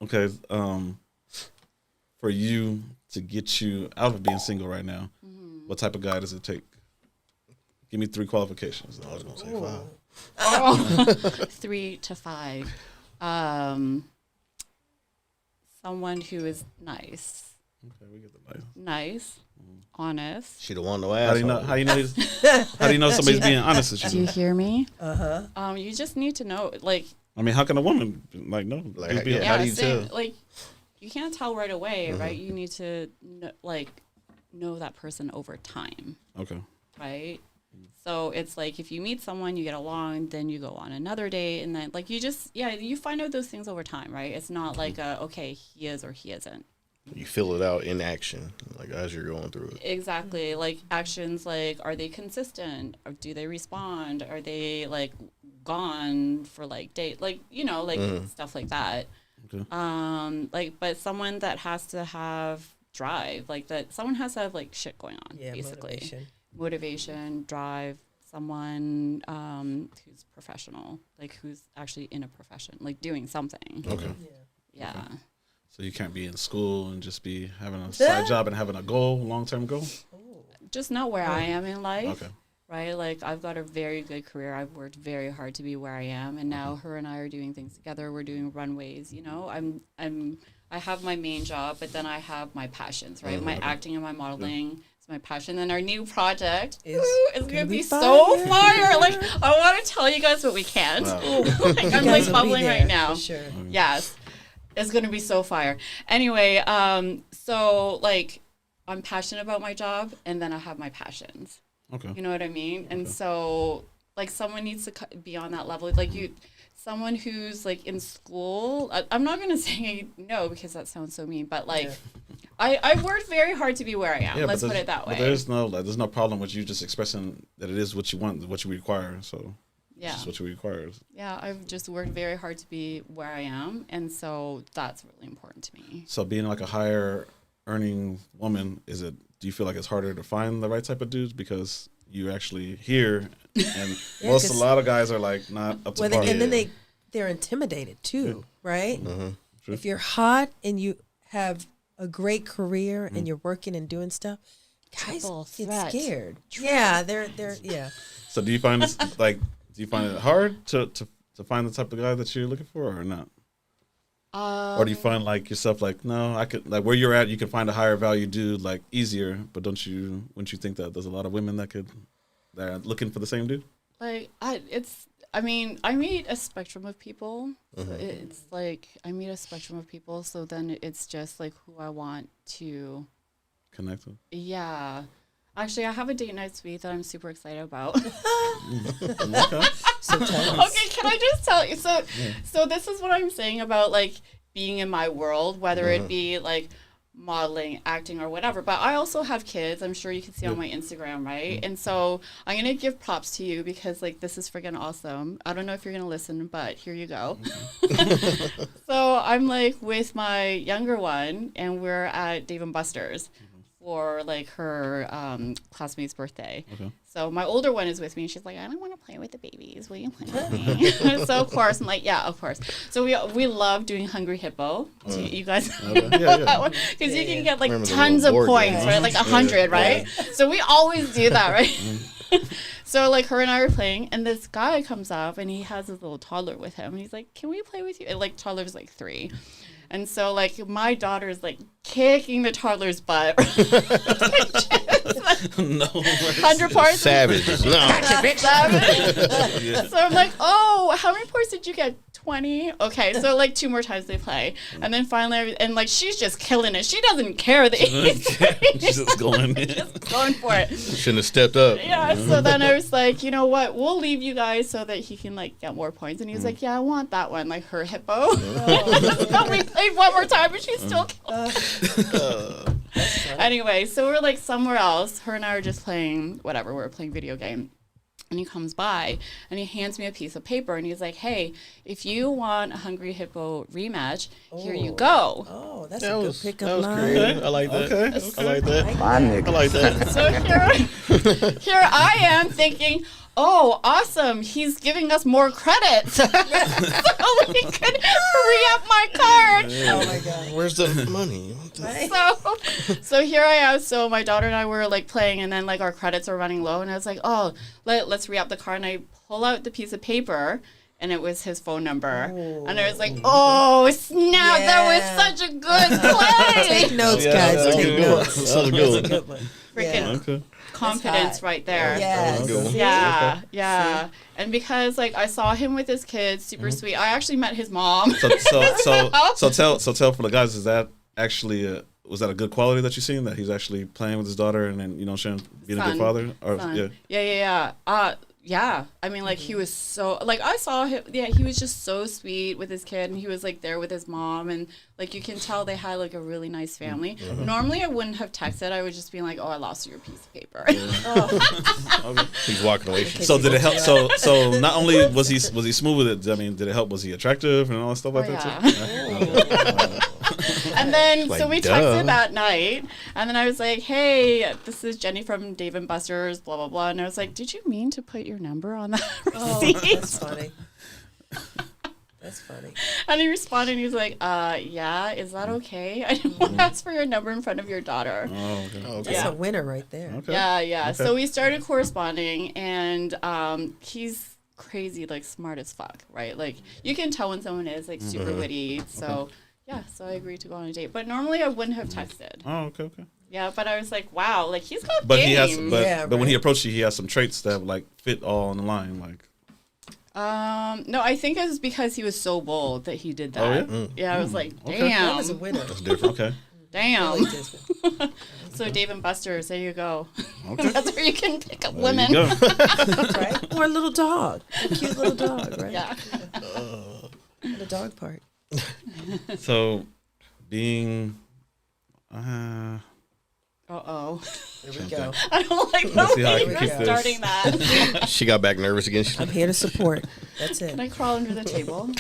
Okay. For you to get you out of being single right now, what type of guy does it take? Give me 3 qualifications. I was gonna say 5. Oh. 3 to 5. Someone who is nice. Okay, we get the nice. Nice. Honest. She the one to ask. How do you know? How do you know somebody's being honest with Do you? you hear me? Uh-huh. You just need to know, like. I mean, how can a woman know? Like, Just be yeah, honest? how do you tell? Like, you can't tell right away, right? You need to know that person over time, Okay. right? So it's like if you meet someone, you get along, then you go on another date, and then like you find out those things over time, right? It's not like okay, he is or he isn't. You feel it out in action, like as you're going through it. Exactly. Like actions, like are they consistent? Or do they respond? Are they like gone for like date? Like stuff like that. Okay. But someone that has to have drive, like that. Someone has to have like shit going on, basically. Motivation, drive. Someone who's professional, like who's actually in a profession, like doing something. Okay. Yeah. Okay. So you can't be in school and just be having a side job and having a goal, long-term goal? Just know where I am in life. Okay. Right? Like I've got a very good career. I've worked very hard to be where I am, and now her and I are doing things together. We're doing runways, I have my main job, but then I have my passions, right? My acting and my modeling is my passion. And our new project is going to be so fire. Like I want to tell you guys, but we can't. Wow. Like, I'm like bubbling right now. For sure. Yes. It's going to be so fire. Anyway, so like I'm passionate about my job, and then I have my passions. Okay. You know what I mean? And so like someone needs to be on that level. Like someone who's like in school, I'm not going to say no because that sounds so mean, but like I've worked very hard to be where I am. Let's put it that way. But there's no problem with you just expressing that it is what you want, what you require. So yeah, it's just what you require. Yeah, I've just worked very hard to be where I am, and so that's really important to me. So being like a higher earning woman, do you feel like it's harder to find the right type of dudes because you're actually here, and a lot of guys are like not up to par. And then they're intimidated too, right? Mm-hmm. If you're hot and you have a great career and you're working and doing stuff, guys get scared. Yeah, they're yeah. So do you find this it hard to find the type of guy that you're looking for, or not? Or do you find like yourself like, no, I could, like where you're at, you can find a higher value dude like easier, but wouldn't you think that there's a lot of women that are looking for the same dude? Like I meet a spectrum of people. So it's like I meet a spectrum of people, so then it's just like who I want to connect with. Yeah. Actually, I have a date night suite that I'm super excited about. Okay. Okay, can I just tell you? So this is what I'm saying about like being in my world, whether it be like modeling, acting, or whatever. But I also have kids. I'm sure you can see on my Instagram, right? And so I'm gonna give props to you because like this is freaking awesome. I don't know if you're gonna listen, but here you go. So I'm like with my younger one, and we're at Dave & Buster's for like her classmate's birthday. Okay. So my older one is with me, and she's like, I don't want to play with the babies. Will you play with me? So of course, I'm like, yeah, of course. So we love doing Hungry Hippo. Do you guys know that one? Because you can get like tons of points, right? Like 100, right? So we always do that, right? So like her and I were playing, and this guy comes up, and he has his little toddler with him, and he's like, can we play with you? And like toddler's like 3. And so, like, my daughter's, like, kicking the toddler's butt. No. 100 points. Savage. No. Savage. So I'm like, oh, how many points did you get? 20? Okay, so, like, 2 more times they play. And then finally, and, like, she's just killing it. She doesn't care that She's just going in. Just going for it. Shouldn't have stepped up. Yeah, so then I was like, you know what? We'll leave you guys so that he can, like, get more points. And he was like, yeah, I want that one, like, her hippo. So we played one more time, and she's still killing Anyway, so we're, like, somewhere else. Her and I are just playing whatever. We're playing video game. And he comes by, and he hands me a piece of paper, and he's like, hey, if you want a Hungry Hippo rematch, here you go. Oh, that's a good pickup line. Creative. I like that. Okay. I like that. I like that. So here I am thinking, oh, awesome, he's giving us more credit. So we could re-up my card. Oh my god. Where's the money? So here I am. So my daughter and I were like playing, and then like our credits are running low, and I was like, oh, let's re-up the card. And I pull out the piece of paper, and it was his phone number. Oh. And I was like, oh snap, that was such a good play. Take notes, guys. Take notes. That was good. That's a good one. Freaking Okay. confidence right there. Yes. Yeah, yeah. And because like I saw him with his kids, super sweet. I actually met his mom. So tell for the guys, is that actually was that a good quality that you seen, that he's actually playing with his daughter and then sharing, being a good father? Or Yeah. Yeah. I mean, like, he was so, like, I saw him, he was just so sweet with his kid, and he was, like, there with his mom, and, like, you can tell they had, like, a really nice family. Normally, I wouldn't have texted. I would just be like, oh, I lost your piece of paper. Okay. He's walking away. So did it help? So not only was he smooth with it, I mean, did it help? Was he attractive and all that stuff like that too? And then, Like, so we duh. texted that night, and then I was like, hey, this is Jenny from Dave & Buster's, blah, blah, blah. And I was like, did you mean to put your number on that receipt? That's funny. That's funny. And he responded, and he was like, yeah, is that okay? I didn't want to ask for your number in front of your daughter. Oh, okay. That's a winner right there. Okay. Yeah. Okay. So we started corresponding, and he's crazy, like, smart as fuck, right? Like, you can tell when someone is, like, super witty. So, so I agreed to go on a date. But normally I wouldn't have texted. Oh, okay. Yeah, but I was like, wow, like, he's got But game. he has, but when he right. approached you, he has some traits that like fit all on the line, like. No, I think it was because he was so bold that he did that. Oh, Yeah, I was like, Okay. damn. That was a winner. That's different. Okay. Damn. Really different. So Dave & Buster's, there you go. Okay. That's where you can pick up There women. you go. Right? Or a little dog. A cute little dog, right? Yeah. The dog part. So, being. Uh-oh. Here we go. I don't like Let's see the how I way can you're keep this. starting that. She got back nervous again. She's I'm like, here to support. That's it. Can I crawl under the table?